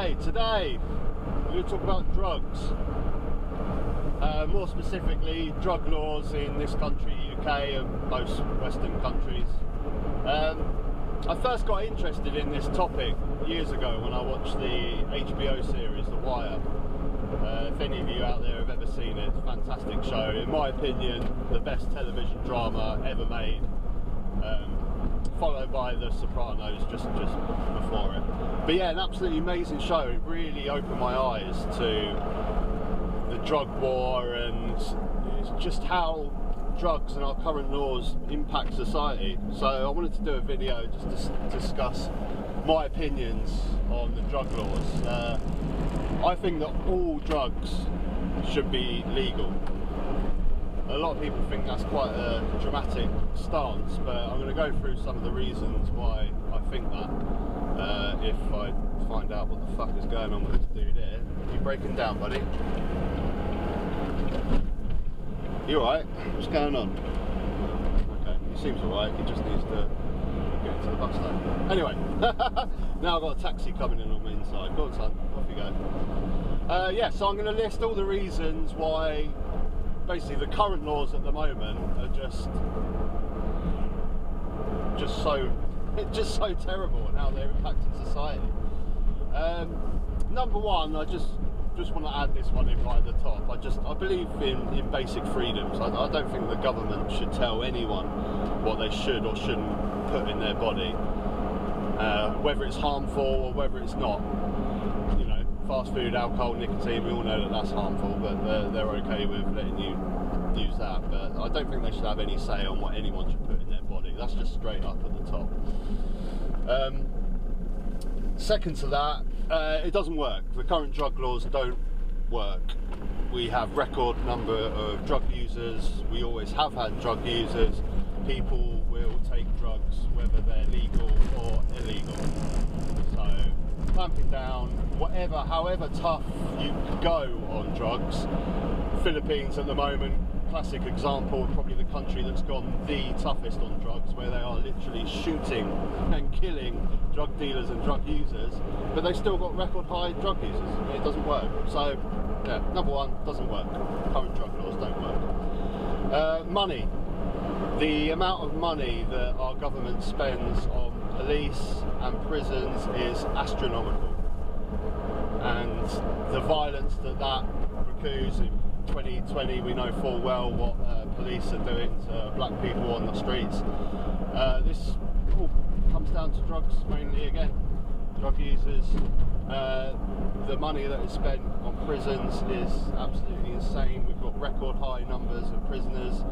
Okay, today we're going to talk about drugs. More specifically, drug laws in this country, UK, and most Western countries. I first got interested in this topic years ago when I watched the HBO series The Wire. If any of you out there have ever seen it, it's a fantastic show. In my opinion, the best television drama ever made. Followed by The Sopranos just before it. But yeah, an absolutely amazing show. It really opened my eyes to the drug war and just how drugs and our current laws impact society. So I wanted to do a video just to discuss my opinions on the drug laws. I think that all drugs should be legal. A lot of people think that's quite a dramatic stance, but I'm going to go through some of the reasons why I think that. If I find out what the fuck is going on with this dude here. You breaking down, buddy? You alright? What's going on? Okay, he seems alright, he just needs to get to the bus stop. Anyway, now I've got a taxi coming in on my inside. Go on, son, off you go. Yeah, so I'm going to list all the reasons why basically the current laws at the moment are just so terrible and how they're impacting society. Number one, I just want to add this one in right at the top. I believe in basic freedoms. I don't think the government should tell anyone what they should or shouldn't put in their body, whether it's harmful or whether it's not. You know, fast food, alcohol, nicotine, we all know that that's harmful, but they're okay with letting you use that. But I don't think they should have any say on what anyone should put in their body. That's just straight up at the top. Second to that, it doesn't work. The current drug laws don't work. We have record number of drug users. We always have had drug users. People will take drugs whether they're legal or illegal. So clamping down, however tough you go on drugs. Philippines at the moment, classic example, probably the country that's gone the toughest on drugs, where they are literally shooting and killing drug dealers and drug users, but they've still got record high drug users. It doesn't work. So yeah, number one, doesn't work. Current drug laws don't work. Money. The amount of money that our government spends on police and prisons is astronomical, and the violence that procures in 2020, we know full well what police are doing to black people on the streets. This all comes down to drugs mainly again. Drug users. The money that is spent on prisons is absolutely insane. We've got record high numbers of prisoners.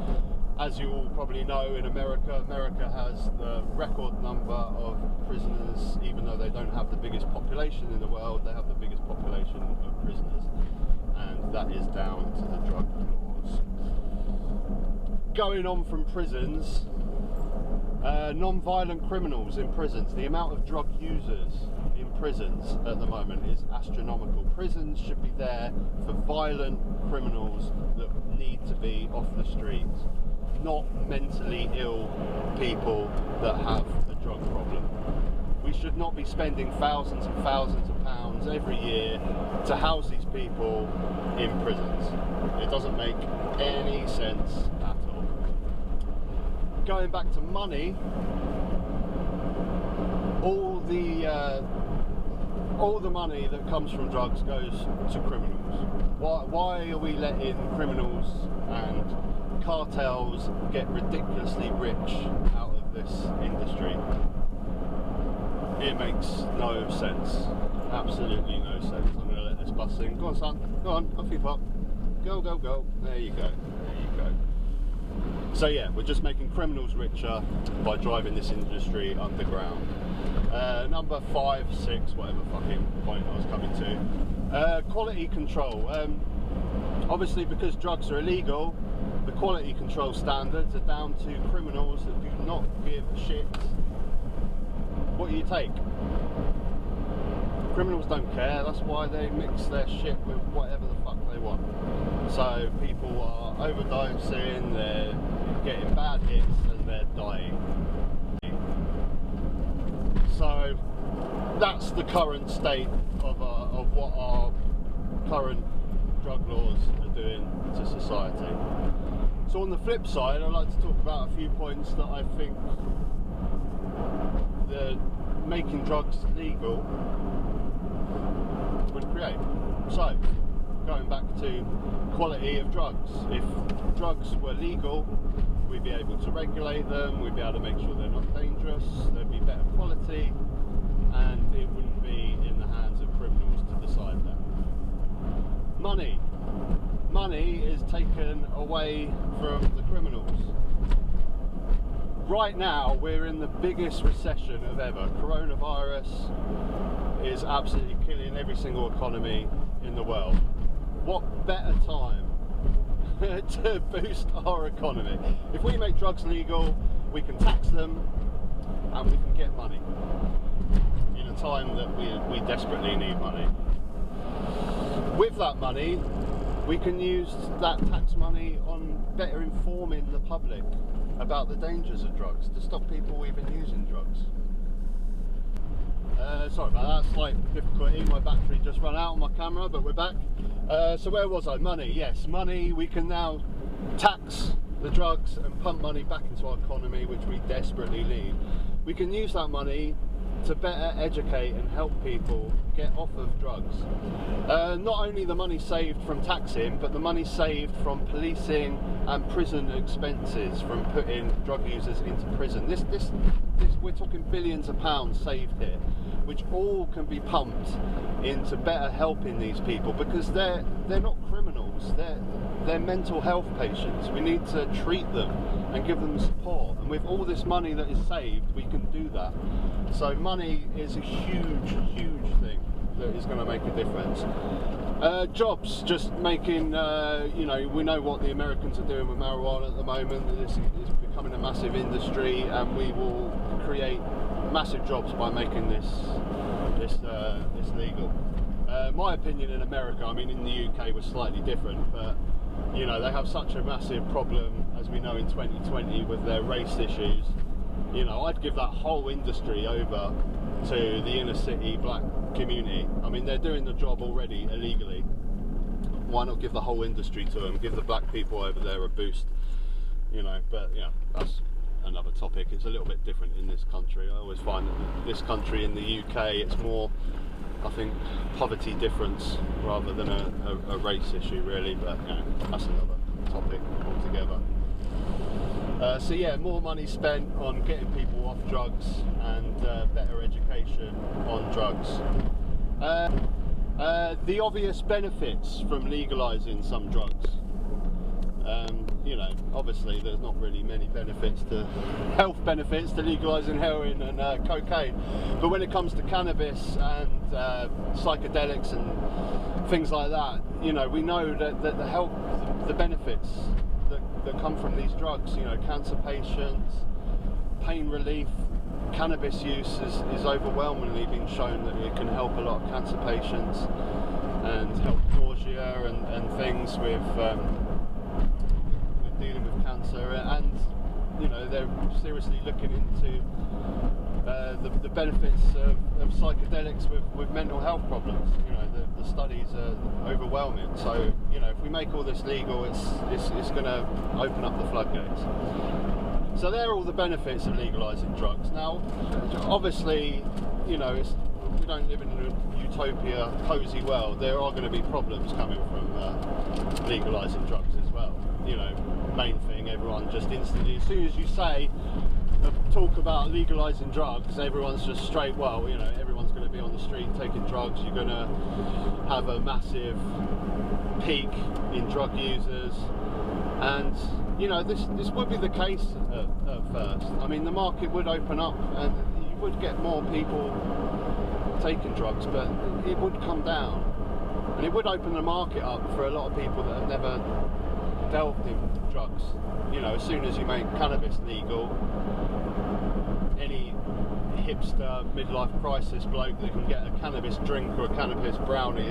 As you all probably know, in America has the record number of prisoners. Even though they don't have the biggest population in the world, they have the biggest population of prisoners. And that is down to the drug laws. Going on from prisons, non-violent criminals in prisons. The amount of drug users in prisons at the moment is astronomical. Prisons should be there for violent criminals that need to be off the streets, not mentally ill people that have a drug problem. We should not be spending thousands and thousands of pounds every year to house these people in prisons. It doesn't make any sense at all. Going back to money, all the money that comes from drugs goes to criminals. Why are we letting criminals and cartels get ridiculously rich out of this industry? It makes no sense. Absolutely no sense. I'm going to let this bus in. Go on, son. Go on. Off you pop. Go, go, go. There you go. There you go. So yeah, we're just making criminals richer by driving this industry underground. Number 5, 6, whatever fucking point I was coming to. Quality control. Obviously, because drugs are illegal, the quality control standards are down to criminals that do not give a shit what you take. Criminals don't care, that's why they mix their shit with whatever the fuck they want. So people are overdosing, they're getting bad hits and they're dying. So that's the current state of what our current drug laws are doing to society. So on the flip side, I'd like to talk about a few points that I think that making drugs legal would create. So, going back to quality of drugs. If drugs were legal, we'd be able to regulate them, we'd be able to make sure they're not dangerous, there'd be better quality, and it wouldn't be in the hands of criminals to decide that. Money. Money is taken away from the criminals. Right now, we're in the biggest recession of ever. Coronavirus is absolutely killing every single economy in the world. What better time to boost our economy? If we make drugs legal, we can tax them and we can get money in a time that we desperately need money. With that money, we can use that tax money on better informing the public about the dangers of drugs, to stop people even using drugs. Sorry about that, slight difficulty, my battery just ran out on my camera, but we're back. So where was I? Money, yes, money. We can now tax the drugs and pump money back into our economy, which we desperately need. We can use that money to better educate and help people get off of drugs. Not only the money saved from taxing, but the money saved from policing and prison expenses, from putting drug users into prison. This we're talking billions of pounds saved here, which all can be pumped into better helping these people, because they're not criminals, they're mental health patients. We need to treat them and give them support, and with all this money that is saved, we can do that. So money is a huge thing that is going to make a difference. Jobs, just making, we know what the Americans are doing with marijuana at the moment. This is becoming a massive industry, and we will create massive jobs by making this legal. My opinion in America, I mean in the UK was slightly different, but you know, they have such a massive problem, as we know, in 2020 with their race issues. You know, I'd give that whole industry over to the inner city black community. I mean, they're doing the job already illegally. Why not give the whole industry to them? Give the black people over there a boost. You know, but yeah, that's another topic. It's a little bit different in this country. I always find that this country, in the UK, it's more, I think, poverty difference rather than a race issue, really. But you know, that's another topic altogether. So yeah, more money spent on getting people off drugs and better education on drugs. The obvious benefits from legalising some drugs. You know, obviously there's not really many health benefits to legalising heroin and cocaine, but when it comes to cannabis and psychedelics and things like that, you know, we know that the benefits that come from these drugs, you know, cancer patients, pain relief, cannabis use is overwhelmingly been shown that it can help a lot of cancer patients and help nausea and things with dealing with cancer, and you know, they're seriously looking into the benefits of psychedelics with mental health problems. You know, the studies are overwhelming. So you know, if we make all this legal, it's going to open up the floodgates. So there are all the benefits of legalising drugs. Now, obviously, you know, we don't live in a utopia, cosy world. There are going to be problems coming from legalising drugs as well. You know, main thing, everyone just instantly, as soon as you say talk about legalising drugs, everyone's just straight, well, you know, everyone's going to be on the street taking drugs. You're going to have a massive peak in drug users, and you know, this would be the case at first. I mean, the market would open up and you would get more people taking drugs, but it would come down, and it would open the market up for a lot of people that have never delved in drugs. You know, as soon as you make cannabis legal, any hipster midlife crisis bloke that can get a cannabis drink or a cannabis brownie,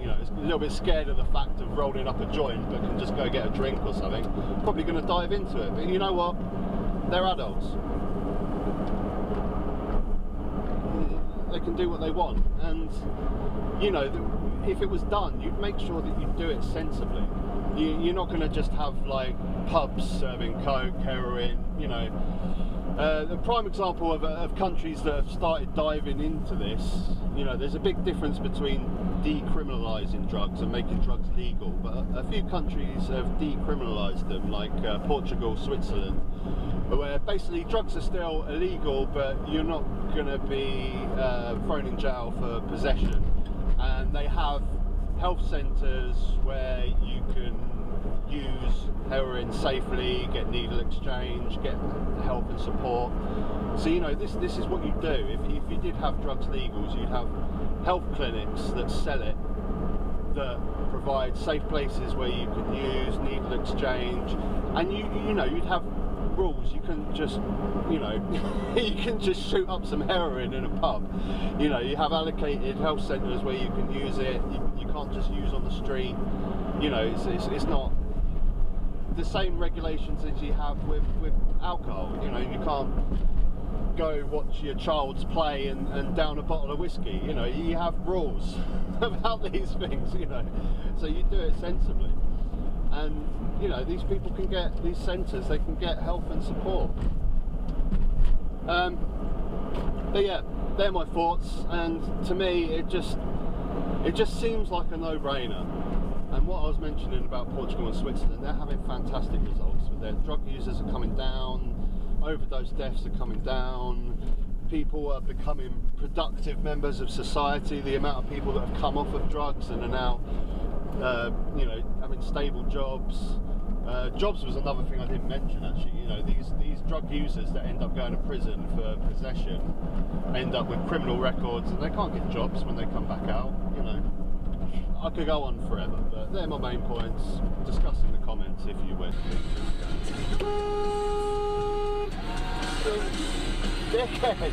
you know, is a little bit scared of the fact of rolling up a joint but can just go get a drink or something, probably going to dive into it. But you know what? They're adults. They can do what they want, and you know, if it was done, you'd make sure that you do it sensibly. You're not going to just have like pubs serving coke, heroin, you know. The prime example of countries that have started diving into this, you know, there's a big difference between decriminalising drugs and making drugs legal, but a few countries have decriminalised them, like Portugal, Switzerland, where basically drugs are still illegal, but you're not going to be thrown in jail for possession, and they have health centres where you can use heroin safely, get needle exchange, get help and support. So, you know, this is what you do. If you did have drugs legals, you'd have health clinics that sell it, that provide safe places where you can use needle exchange, and you know, you'd have rules. You can just, you know, you can just shoot up some heroin in a pub. You know, you have allocated health centres where you can use it. You can't just use on the street. You know, it's not the same regulations as you have with alcohol. You know, you can't go watch your child's play and down a bottle of whiskey. You know, you have rules about these things, you know, so you do it sensibly. And, you know, these people can get, these centres, they can get help and support. But yeah, they're my thoughts, and to me it just seems like a no-brainer. And what I was mentioning about Portugal and Switzerland, they're having fantastic results with their drug users are coming down, overdose deaths are coming down, people are becoming productive members of society. The amount of people that have come off of drugs and are now, you know, having stable jobs. Jobs was another thing I didn't mention actually. You know, these drug users that end up going to prison for possession end up with criminal records, and they can't get jobs when they come back out. You know, I could go on forever, but they're my main points. Discuss in the comments if you wish. Dickhead.